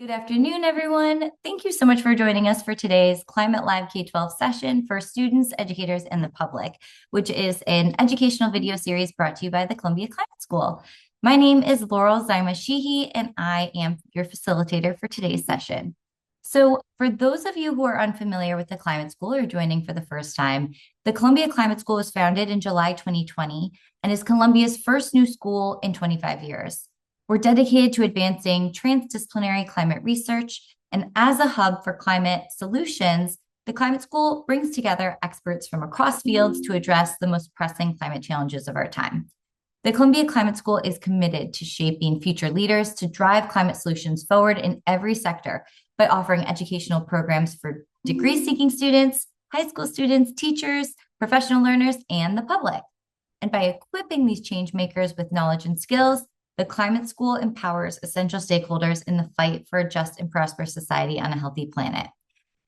Good afternoon, everyone. Thank you so much for joining us for today's Climate Live K12 session for students, educators, and the public, which is an educational video series brought to you by the Columbia Climate School. My name is Laurel Zaima Sheehy, and I am your facilitator for today's session. So, for those of you who are unfamiliar with the Climate School or joining for the first time, the Columbia Climate School was founded in July 2020 and is Columbia's first new school in 25 years. We're dedicated to advancing transdisciplinary climate research, and as a hub for climate solutions, the Climate School brings together experts from across fields to address the most pressing climate challenges of our time. The Columbia Climate School is committed to shaping future leaders to drive climate solutions forward in every sector by offering educational programs for degree-seeking students, high school students, teachers, professional learners, and the public. And by equipping these change makers with knowledge and skills, the Climate School empowers essential stakeholders in the fight for a just and prosperous society on a healthy planet.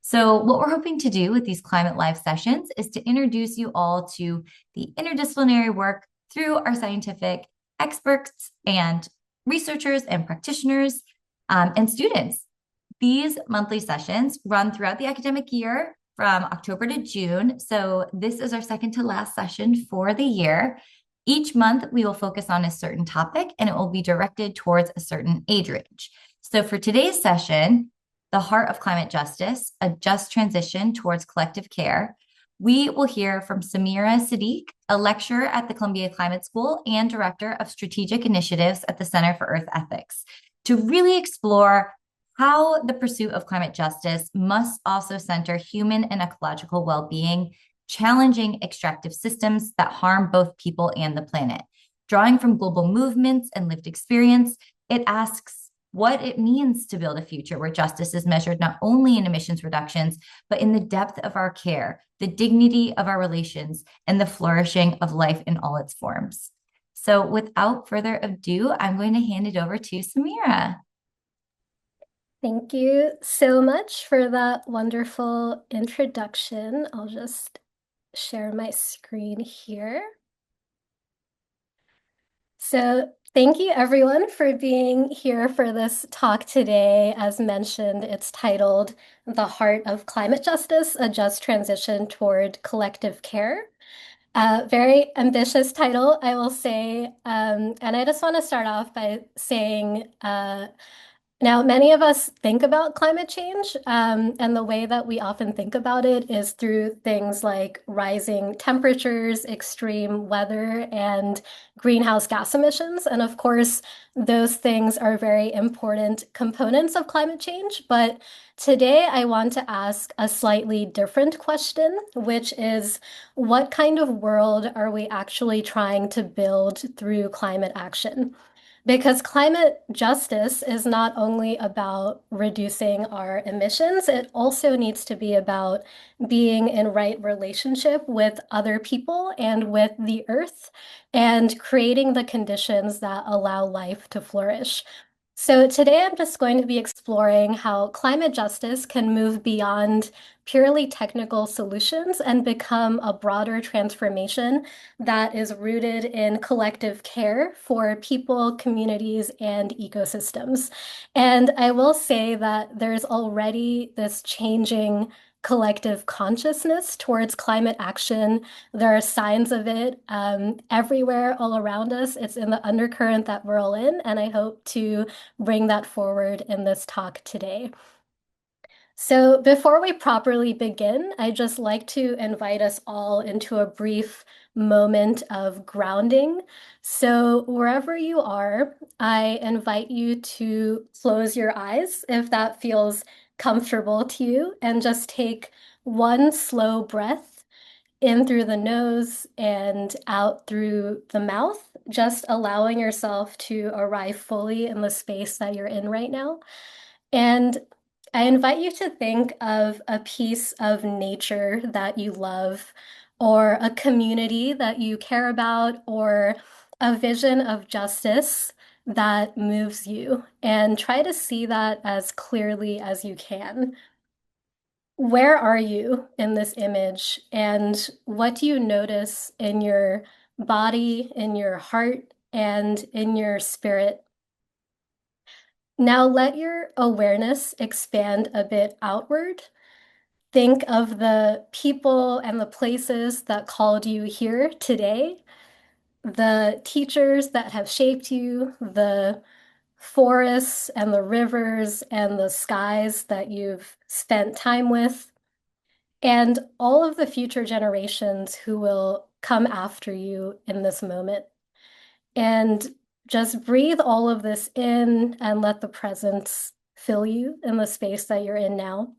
So, what we're hoping to do with these Climate Live sessions is to introduce you all to the interdisciplinary work through our scientific experts and researchers and practitioners and students. These monthly sessions run throughout the academic year from October to June. So, this is our second to last session for the year. Each month, we will focus on a certain topic and it will be directed towards a certain age range. So for today's session, The Heart of Climate Justice, a Just Transition Towards Collective Care, we will hear from Samira Siddique, a lecturer at the Columbia Climate School and Director of Strategic Initiatives at the Center for Earth Ethics, to really explore how the pursuit of climate justice must also center human and ecological well-being, challenging extractive systems that harm both people and the planet. Drawing from global movements and lived experience, it asks what it means to build a future where justice is measured not only in emissions reductions, but in the depth of our care, the dignity of our relations, and the flourishing of life in all its forms. So without further ado, I'm going to hand it over to Samira. Thank you so much for that wonderful introduction. I'll just share my screen here. So thank you everyone for being here for this talk today. As mentioned, it's titled The Heart of Climate Justice, a Just Transition Toward Collective Care. Very ambitious title, I will say. And I just want to start off by saying, now, many of us think about climate change, and the way that we often think about it is through things like rising temperatures, extreme weather, and greenhouse gas emissions. And of course, those things are very important components of climate change. But today, I want to ask a slightly different question, which is, what kind of world are we actually trying to build through climate action? Because climate justice is not only about reducing our emissions, it also needs to be about being in right relationship with other people and with the earth and creating the conditions that allow life to flourish. So today I'm just going to be exploring how climate justice can move beyond purely technical solutions and become a broader transformation that is rooted in collective care for people, communities, and ecosystems. And I will say that there's already this changing collective consciousness towards climate action. There are signs of it everywhere all around us. It's in the undercurrent that we're all in, and I hope to bring that forward in this talk today. So before we properly begin, I'd just like to invite us all into a brief moment of grounding. So wherever you are, I invite you to close your eyes if that feels comfortable to you, and just take one slow breath in through the nose and out through the mouth, just allowing yourself to arrive fully in the space that you're in right now. And I invite you to think of a piece of nature that you love, or a community that you care about, or a vision of justice that moves you, and try to see that as clearly as you can. Where are you in this image, and what do you notice in your body, in your heart, and in your spirit? Now let your awareness expand a bit outward. Think of the people and the places that called you here today, the teachers that have shaped you, the forests and the rivers and the skies that you've spent time with, and all of the future generations who will come after you in this moment. And just breathe all of this in and let the presence fill you in the space that you're in now.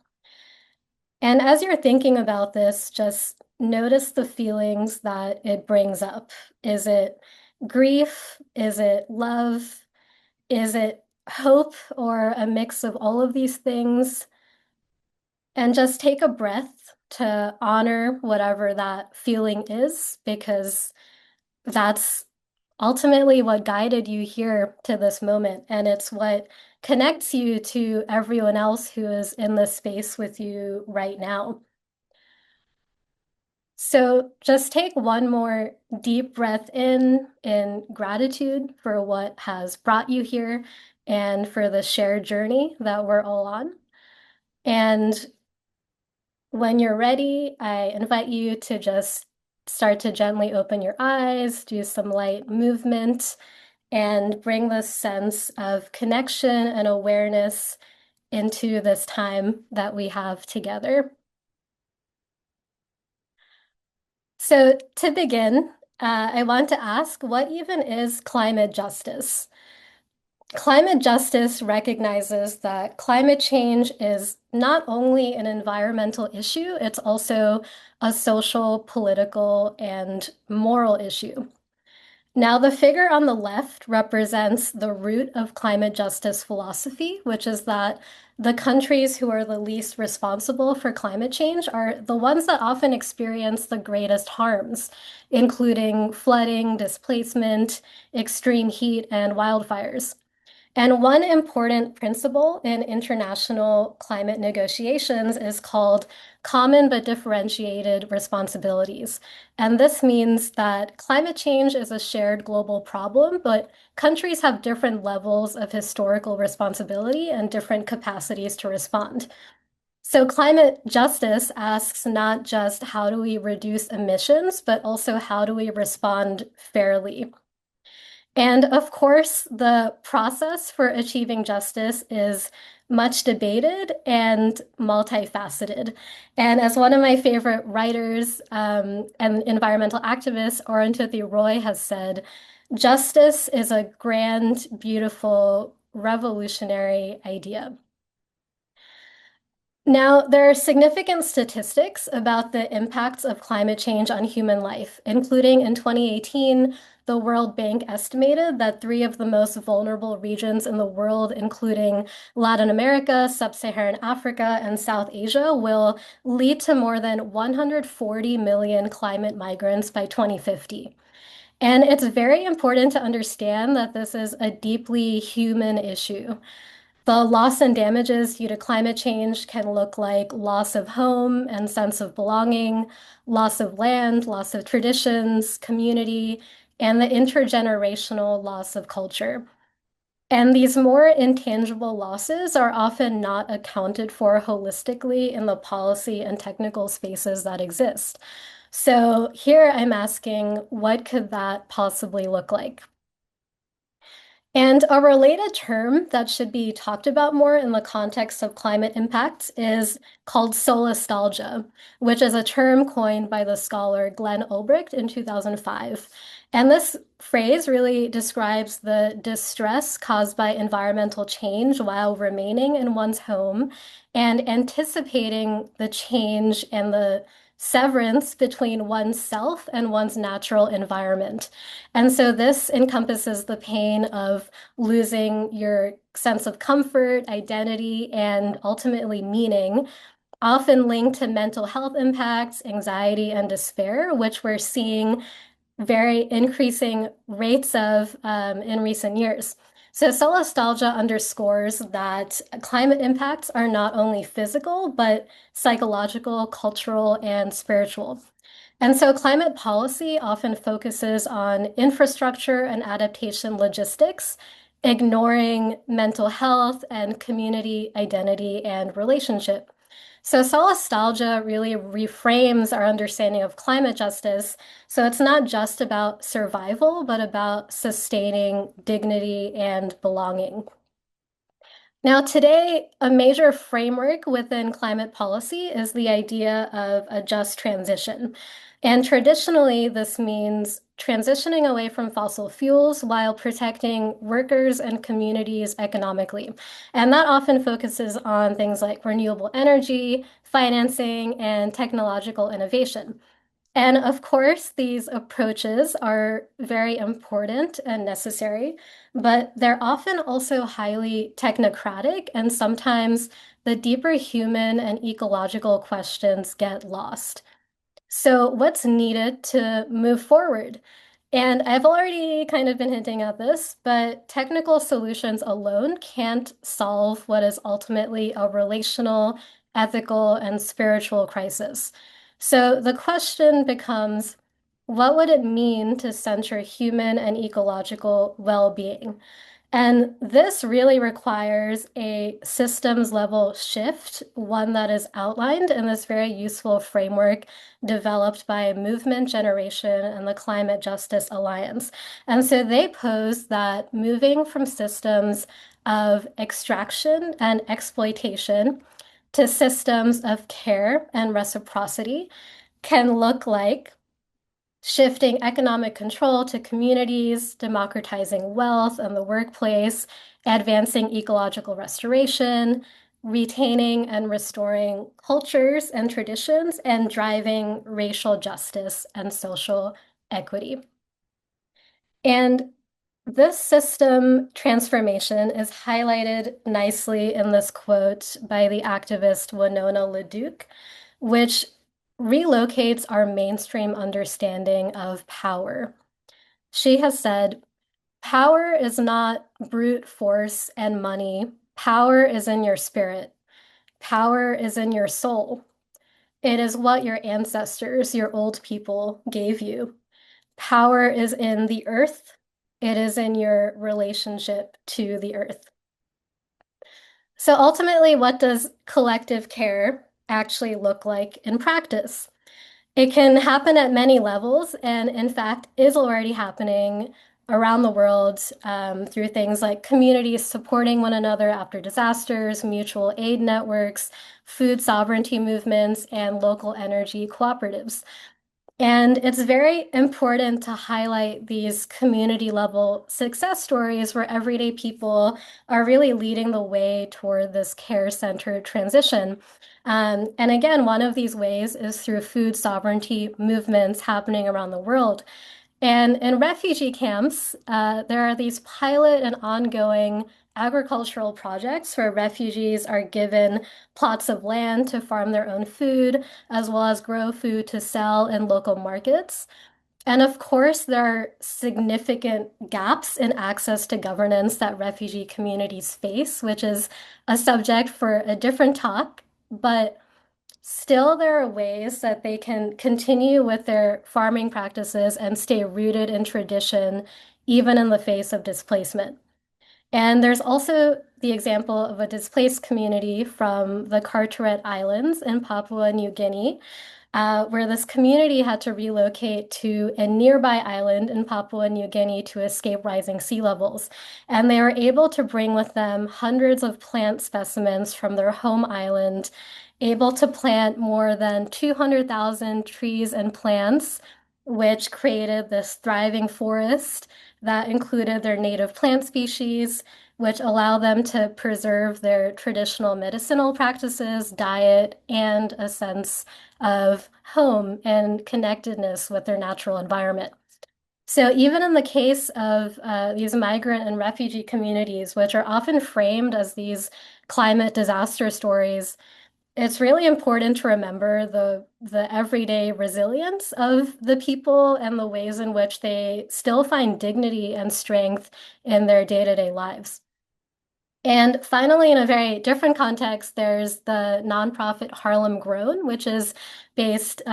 And as you're thinking about this, just notice the feelings that it brings up. Is it grief? Is it love? Is it hope or a mix of all of these things? And just take a breath to honor whatever that feeling is, because that's ultimately what guided you here to this moment. And it's what connects you to everyone else who is in this space with you right now. So just take one more deep breath in gratitude for what has brought you here and for the shared journey that we're all on. And when you're ready, I invite you to just start to gently open your eyes, do some light movement, and bring this sense of connection and awareness into this time that we have together. So, to begin, I want to ask, what even is climate justice? Climate justice recognizes that climate change is not only an environmental issue, it's also a social, political, and moral issue. Now, the figure on the left represents the root of climate justice philosophy, which is that the countries who are the least responsible for climate change are the ones that often experience the greatest harms, including flooding, displacement, extreme heat, and wildfires. And one important principle in international climate negotiations is called common but differentiated responsibilities. And this means that climate change is a shared global problem, but countries have different levels of historical responsibility and different capacities to respond. So climate justice asks not just how do we reduce emissions, but also how do we respond fairly. And of course, the process for achieving justice is much debated and multifaceted. And as one of my favorite writers and environmental activist, Arundhati Roy, has said, justice is a grand, beautiful, revolutionary idea. Now, there are significant statistics about the impacts of climate change on human life, including in 2018, the World Bank estimated that three of the most vulnerable regions in the world, including Latin America, Sub-Saharan Africa, and South Asia, will lead to more than 140 million climate migrants by 2050. And it's very important to understand that this is a deeply human issue. The loss and damages due to climate change can look like loss of home and sense of belonging, loss of land, loss of traditions, community, and the intergenerational loss of culture. And these more intangible losses are often not accounted for holistically in the policy and technical spaces that exist. So here I'm asking, what could that possibly look like? And a related term that should be talked about more in the context of climate impacts is called solastalgia, which is a term coined by the scholar Glenn Ulbricht in 2005. And this phrase really describes the distress caused by environmental change while remaining in one's home and anticipating the change and the severance between oneself and one's natural environment. And so this encompasses the pain of losing your sense of comfort, identity, and ultimately meaning, often linked to mental health impacts, anxiety, and despair, which we're seeing very increasing rates of in recent years. So solastalgia underscores that climate impacts are not only physical, but psychological, cultural, and spiritual. And so climate policy often focuses on infrastructure and adaptation logistics ignoring mental health and community identity and relationship. So solastalgia really reframes our understanding of climate justice. So it's not just about survival, but about sustaining dignity and belonging. Now, today, a major framework within climate policy is the idea of a just transition. And traditionally, this means transitioning away from fossil fuels while protecting workers and communities economically. And that often focuses on things like renewable energy, financing, and technological innovation. And of course, these approaches are very important and necessary, but they're often also highly technocratic, and sometimes the deeper human and ecological questions get lost. So, what's needed to move forward? And I've already kind of been hinting at this, but technical solutions alone can't solve what is ultimately a relational, ethical, and spiritual crisis. So the question becomes, what would it mean to center human and ecological well-being? And this really requires a systems level shift, one that is outlined in this very useful framework developed by Movement Generation and the Climate Justice Alliance. And so they pose that moving from systems of extraction and exploitation to systems of care and reciprocity can look like shifting economic control to communities, democratizing wealth and the workplace, advancing ecological restoration, retaining and restoring cultures and traditions, and driving racial justice and social equity. And this system transformation is highlighted nicely in this quote by the activist Winona LaDuke, which relocates our mainstream understanding of power. She has said, power is not brute force and money. Power is in your spirit. Power is in your soul. It is what your ancestors, your old people, gave you. Power is in the earth. It is in your relationship to the earth. So ultimately, what does collective care actually look like in practice? It can happen at many levels, and in fact, is already happening around the world through things like communities supporting one another after disasters, mutual aid networks, food sovereignty movements, and local energy cooperatives. And it's very important to highlight these community level success stories where everyday people are really leading the way toward this care-centered transition. And again, one of these ways is through food sovereignty movements happening around the world. And in refugee camps, there are these pilot and ongoing agricultural projects where refugees are given plots of land to farm their own food, as well as grow food to sell in local markets. And of course, there are significant gaps in access to governance that refugee communities face, which is a subject for a different talk. But still, there are ways that they can continue with their farming practices and stay rooted in tradition, even in the face of displacement. And there's also the example of a displaced community from the Carteret Islands in Papua New Guinea, where this community had to relocate to a nearby island in Papua New Guinea to escape rising sea levels. And they were able to bring with them hundreds of plant specimens from their home island, able to plant more than 200,000 trees and plants, which created this thriving forest that included their native plant species, which allow them to preserve their traditional medicinal practices, diet, and a sense of home and connectedness with their natural environment. So even in the case of these migrant and refugee communities, which are often framed as these climate disaster stories, it's really important to remember the everyday resilience of the people and the ways in which they still find dignity and strength in their day-to-day lives. And finally, in a very different context, there's the nonprofit Harlem Grown, which is based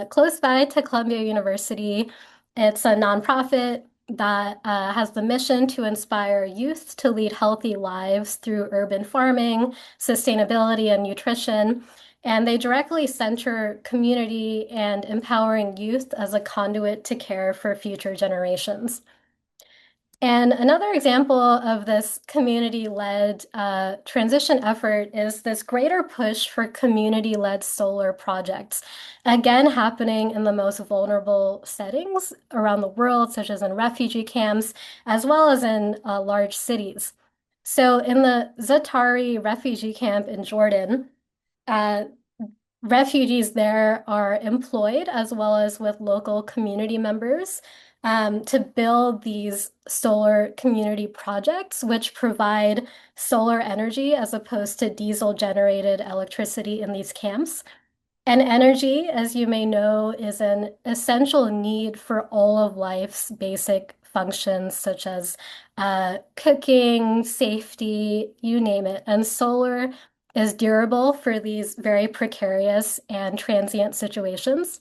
close by to Columbia University. It's a nonprofit that has the mission to inspire youth to lead healthy lives through urban farming, sustainability, and nutrition. And they directly center community and empowering youth as a conduit to care for future generations. And another example of this community-led transition effort is this greater push for community-led solar projects, again, happening in the most vulnerable settings around the world, such as in refugee camps, as well as in large cities. So in the Zatari refugee camp in Jordan, uh, refugees there are employed as well as with local community members to build these solar community projects, which provide solar energy as opposed to diesel generated electricity in these camps. And energy, as you may know, is an essential need for all of life's basic functions, such as cooking, safety, you name it. And solar is durable for these very precarious and transient situations.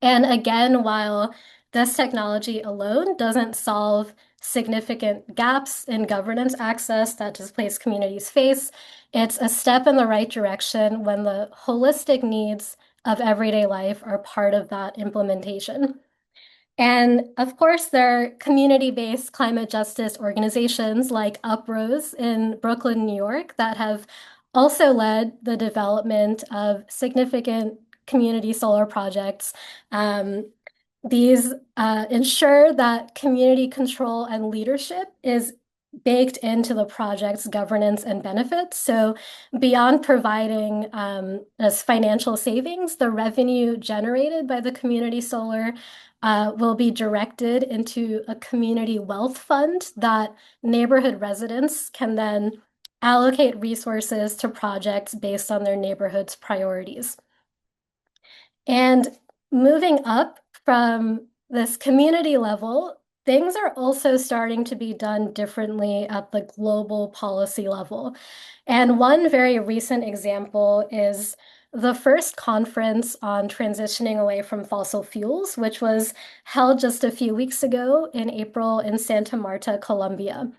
And again, while this technology alone doesn't solve significant gaps in governance access that displaced communities face, it's a step in the right direction when the holistic needs of everyday life are part of that implementation. And of course, there are community-based climate justice organizations like Uprose in Brooklyn, New York, that have also led the development of significant community solar projects. These ensure that community control and leadership is baked into the project's governance and benefits. So beyond providing as financial savings, the revenue generated by the community solar will be directed into a community wealth fund that neighborhood residents can then allocate resources to projects based on their neighborhood's priorities. And moving up from this community level, things are also starting to be done differently at the global policy level. And one very recent example is the first conference on transitioning away from fossil fuels, which was held just a few weeks ago in April in Santa Marta, Colombia.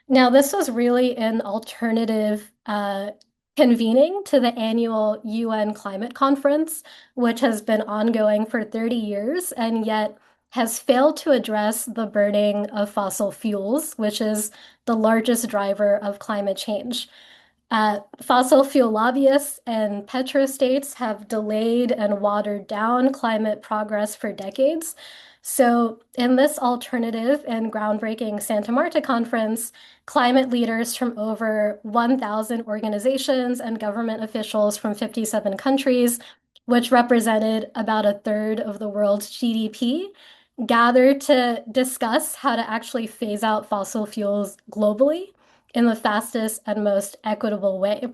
Now, this was really an alternative convening to the annual UN climate conference, which has been ongoing for 30 years and yet has failed to address the burning of fossil fuels, which is the largest driver of climate change. Fossil fuel lobbyists and petrostates have delayed and watered down climate progress for decades. So, in this alternative and groundbreaking Santa Marta conference, climate leaders from over 1,000 organizations and government officials from 57 countries, which represented about a third of the world's GDP, gathered to discuss how to actually phase out fossil fuels globally in the fastest and most equitable way.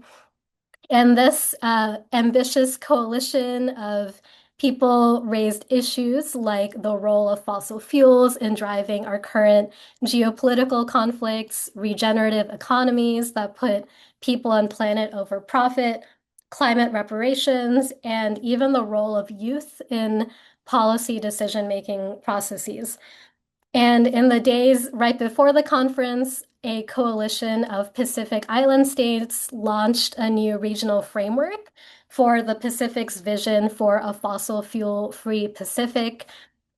And this ambitious coalition of people raised issues like the role of fossil fuels in driving our current geopolitical conflicts, regenerative economies that put people and planet over profit, climate reparations, and even the role of youth in policy decision-making processes. And in the days right before the conference, a coalition of Pacific Island states launched a new regional framework for the Pacific's vision for a fossil fuel-free Pacific.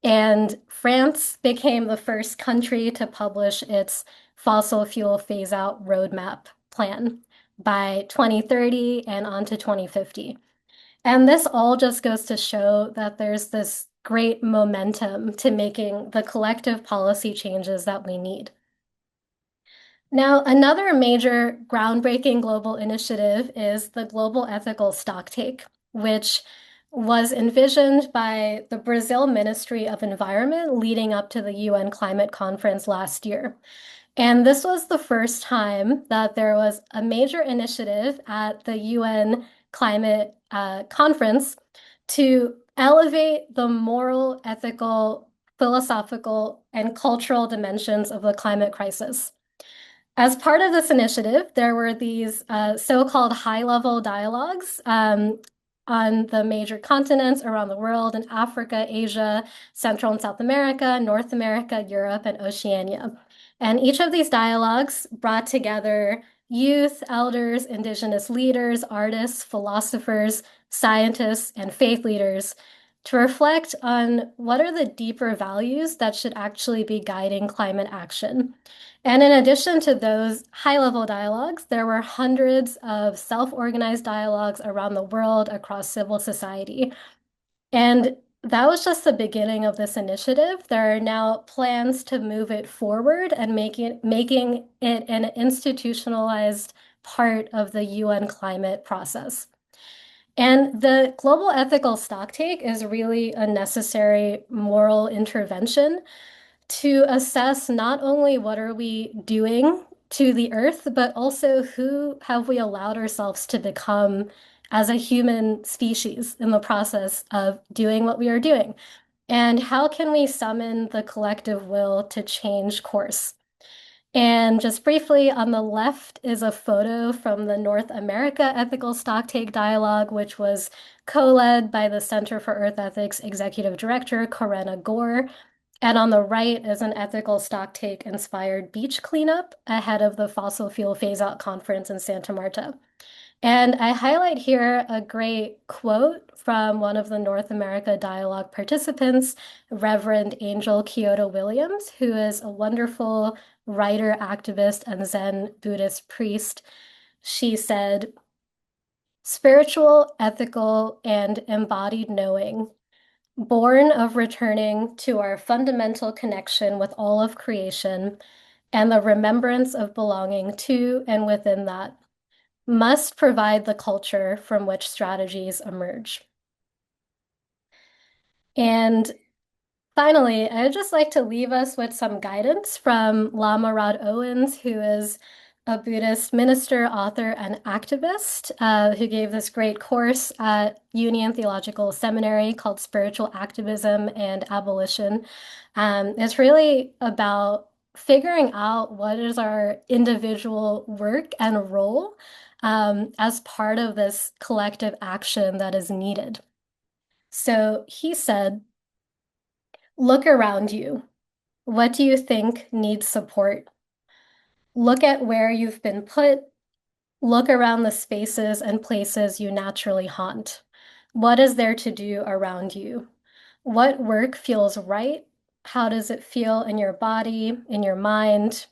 And France became the first country to publish its fossil fuel phase-out roadmap plan by 2030 and on to 2050. And this all just goes to show that there's this great momentum to making the collective policy changes that we need. Now, another major groundbreaking global initiative is the Global Ethical Stocktake, which was envisioned by the Brazil Ministry of Environment leading up to the UN climate conference last year. And this was the first time that there was a major initiative at the UN climate conference to elevate the moral, ethical, philosophical, and cultural dimensions of the climate crisis. As part of this initiative, there were these so-called high-level dialogues on the major continents around the world in Africa, Asia, Central and South America, North America, Europe, and Oceania. And each of these dialogues brought together youth, elders, indigenous leaders, artists, philosophers, scientists, and faith leaders to reflect on what are the deeper values that should actually be guiding climate action. And in addition to those high-level dialogues, there were hundreds of self-organized dialogues around the world across civil society. And that was just the beginning of this initiative. There are now plans to move it forward and making it an institutionalized part of the UN climate process. And the global ethical stocktake is really a necessary moral intervention to assess not only what are we doing to the earth, but also who have we allowed ourselves to become as a human species in the process of doing what we are doing. And how can we summon the collective will to change course? And just briefly, on the left is a photo from the North America Ethical Stocktake Dialogue, which was co-led by the Center for Earth Ethics Executive Director, Corinna Gore. And on the right is an ethical stocktake inspired beach cleanup ahead of the fossil fuel phase-out conference in Santa Marta. And I highlight here a great quote from one of the North America Dialogue participants, Reverend Angel Kyoto Williams, who is a wonderful writer, activist, and Zen Buddhist priest. She said, spiritual, ethical, and embodied knowing, born of returning to our fundamental connection with all of creation and the remembrance of belonging to and within that, must provide the culture from which strategies emerge. And finally, I'd just like to leave us with some guidance from Lama Rod Owens, who is a Buddhist minister, author, and activist who gave this great course at Union Theological Seminary called Spiritual Activism and Abolition. It's really about figuring out what is our individual work and role as part of this collective action that is needed. So he said, look around you. What do you think needs support? Look at where you've been put. Look around the spaces and places you naturally haunt. What is there to do around you? What work feels right? How does it feel in your body, in your mind?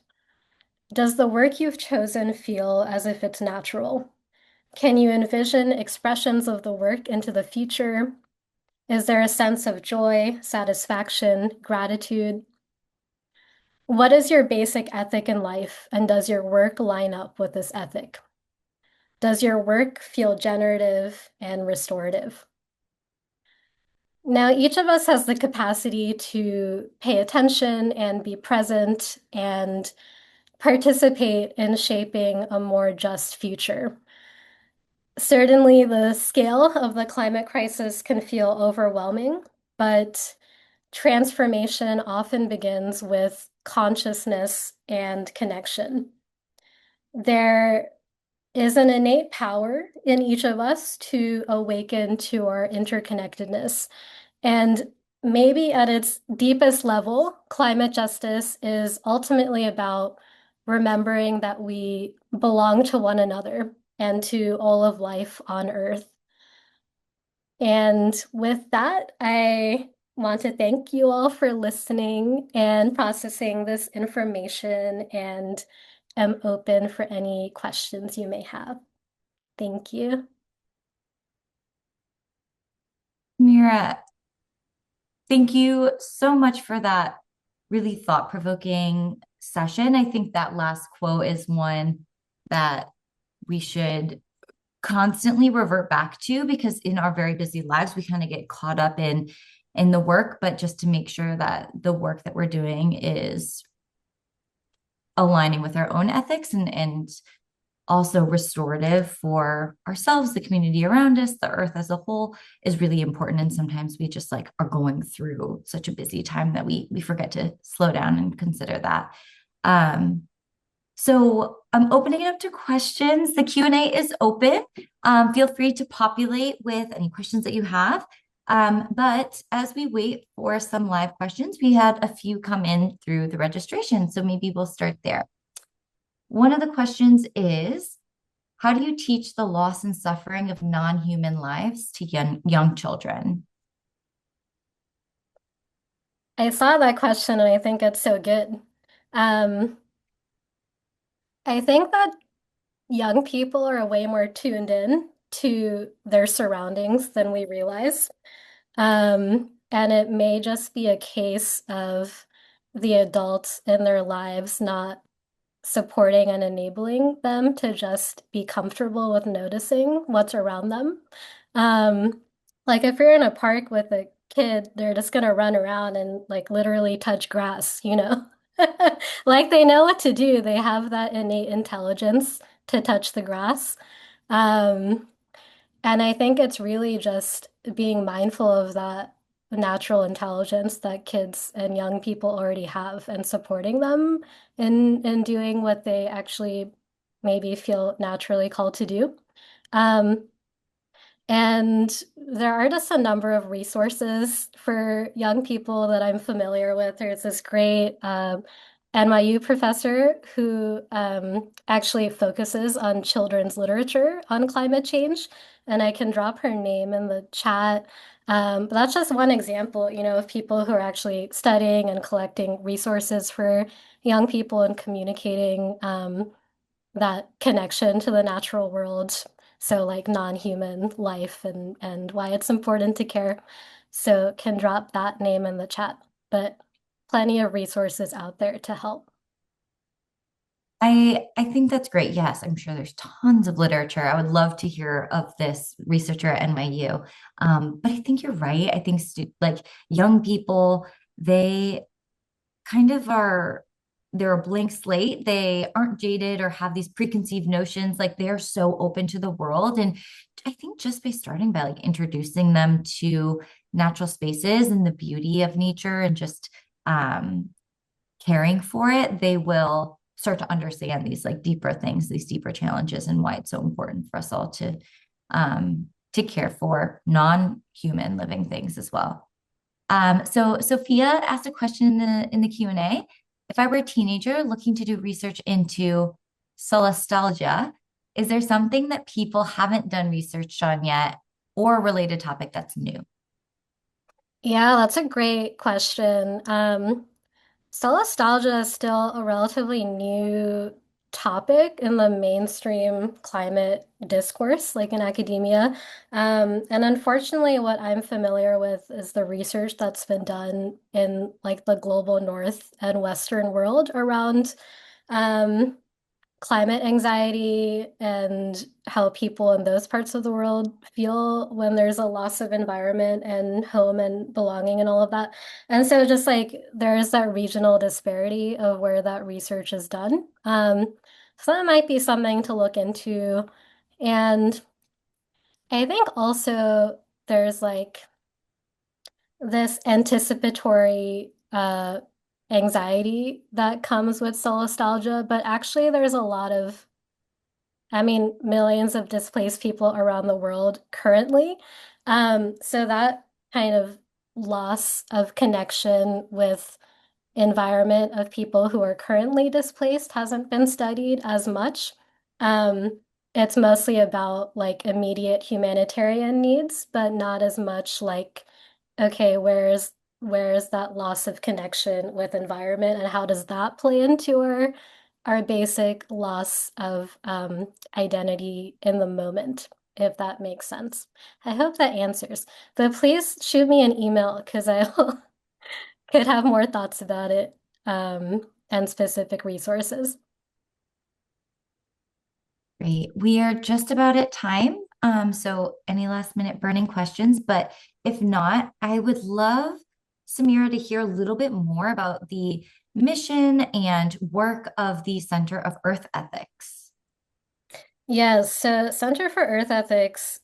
Does the work you've chosen feel as if it's natural? Can you envision expressions of the work into the future? Is there a sense of joy, satisfaction, gratitude? What is your basic ethic in life, and does your work line up with this ethic? Does your work feel generative and restorative? Now, each of us has the capacity to pay attention and be present and participate in shaping a more just future. Certainly, the scale of the climate crisis can feel overwhelming, but transformation often begins with consciousness and connection. There is an innate power in each of us to awaken to our interconnectedness. And maybe at its deepest level, climate justice is ultimately about remembering that we belong to one another and to all of life on Earth. And with that, I want to thank you all for listening and processing this information, and am open for any questions you may have. Thank you. Mira, thank you so much for that really thought-provoking session. I think that last quote is one that we should constantly revert back to, because in our very busy lives we kind of get caught up in the work, but just to make sure that the work that we're doing is aligning with our own ethics and also restorative for ourselves, the community around us, the earth as a whole, is really important. And sometimes we just like are going through such a busy time that we forget to slow down and consider that. So I'm opening it up to questions. The Q&A is open. Feel free to populate with any questions that you have. But as we wait for some live questions, we had a few come in through the registration. So maybe we'll start there. One of the questions is, how do you teach the loss and suffering of non-human lives to young children? I saw that question and I think it's so good. Um, I think that young people are way more tuned in to their surroundings than we realize. And it may just be a case of the adults in their lives not supporting and enabling them to just be comfortable with noticing what's around them. Um, like if you're in a park with a kid, they're just gonna run around and like literally touch grass, you know? Like they know what to do. They have that innate intelligence to touch the grass. Um, and I think it's really just being mindful of that natural intelligence that kids and young people already have and supporting them in doing what they actually maybe feel naturally called to do. Um, and there are just a number of resources for young people that I'm familiar with. There's this great NYU professor who actually focuses on children's literature on climate change, and I can drop her name in the chat. But that's just one example, of people who are actually studying and collecting resources for young people and communicating that connection to the natural world. So like non-human life and why it's important to care. So can drop that name in the chat, but plenty of resources out there to help. I think that's great. Yes, I'm sure there's tons of literature. I would love to hear of this researcher at NYU. But I think you're right. I think like young people, they kind of are they're a blank slate. They aren't jaded or have these preconceived notions. Like they're so open to the world. And I think just by starting by like introducing them to natural spaces and the beauty of nature and just um caring for it, they will start to understand these like deeper things, these deeper challenges, and why it's so important for us all to care for non-human living things as well. So Sophia asked a question in the Q&A. If I were a teenager looking to do research into solastalgia, is there something that people haven't done research on yet or a related topic that's new? Yeah, that's a great question. Solastalgia is still a relatively new topic in the mainstream climate discourse, like in academia. And unfortunately, what I'm familiar with is the research that's been done in like the global north and western world around um, climate anxiety and how people in those parts of the world feel when there's a loss of environment and home and belonging and all of that. And so just like there's that regional disparity of where that research is done. So that might be something to look into. And I think also there's like this anticipatory anxiety that comes with solastalgia, but actually there's a lot of millions of displaced people around the world currently. So that kind of loss of connection with environment of people who are currently displaced hasn't been studied as much. Um, it's mostly about like immediate humanitarian needs, but not as much like, okay, where's that loss of connection with environment and how does that play into our basic loss of identity in the moment, if that makes sense. I hope that answers. But please shoot me an email because I could have more thoughts about it and specific resources. Great. We are just about at time. So any last minute burning questions, but if not, I would love Samira to hear a little bit more about the mission and work of the Center of Earth Ethics. Yes, so Center for Earth Ethics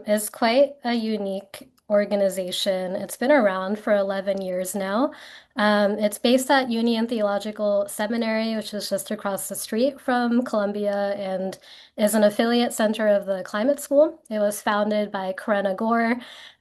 is quite a unique organization. It's been around for 11 years now. It's based at Union Theological Seminary, which is just across the street from Columbia, and is an affiliate center of the Climate School. It was founded by Corinna Gore,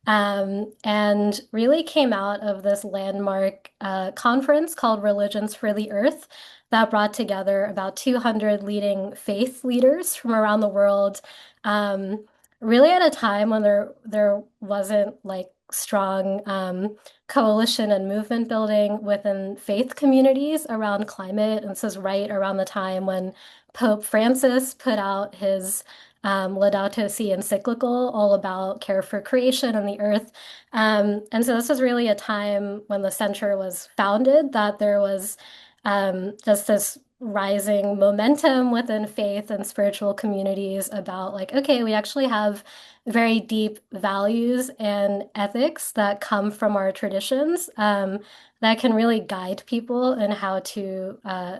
and really came out of this landmark conference called Religions for the Earth that brought together about 200 leading faith leaders from around the world. Um, Really at a time when there wasn't like strong coalition and movement building within faith communities around climate. And this is right around the time when Pope Francis put out his Laudato Si encyclical all about care for creation and the earth. And so this was really a time when the center was founded that there was just this rising momentum within faith and spiritual communities about like, okay, we actually have very deep values and ethics that come from our traditions that can really guide people in how to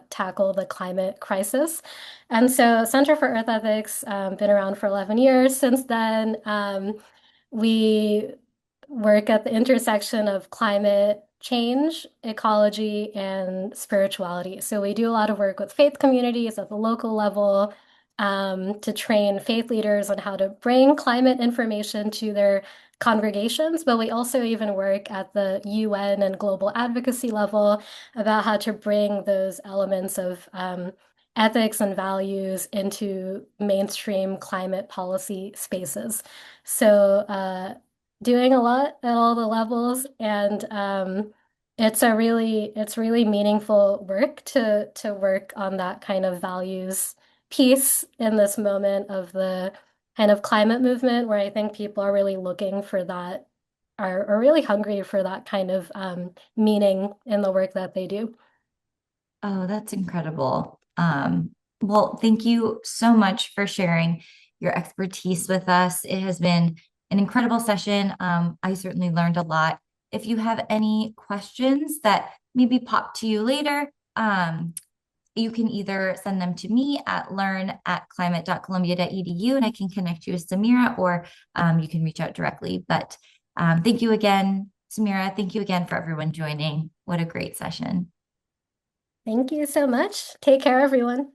tackle the climate crisis. And so Center for Earth Ethics been around for 11 years. Since then, we work at the intersection of climate change, ecology, and spirituality. So we do a lot of work with faith communities at the local level to train faith leaders on how to bring climate information to their congregations, but we also even work at the UN and global advocacy level about how to bring those elements of ethics and values into mainstream climate policy spaces. So, doing a lot at all the levels, and it's really meaningful work to work on that kind of values piece in this moment of the kind of climate movement where I think people are really looking for that, are really hungry for that kind of meaning in the work that they do. Oh, that's incredible. Well, thank you so much for sharing your expertise with us. It has been an incredible session. I certainly learned a lot. If you have any questions that maybe pop to you later, you can either send them to me at learn@climate.columbia.edu and I can connect you with Samira, or you can reach out directly. But thank you again, Samira. Thank you again for everyone joining. What a great session. Thank you so much. Take care, everyone.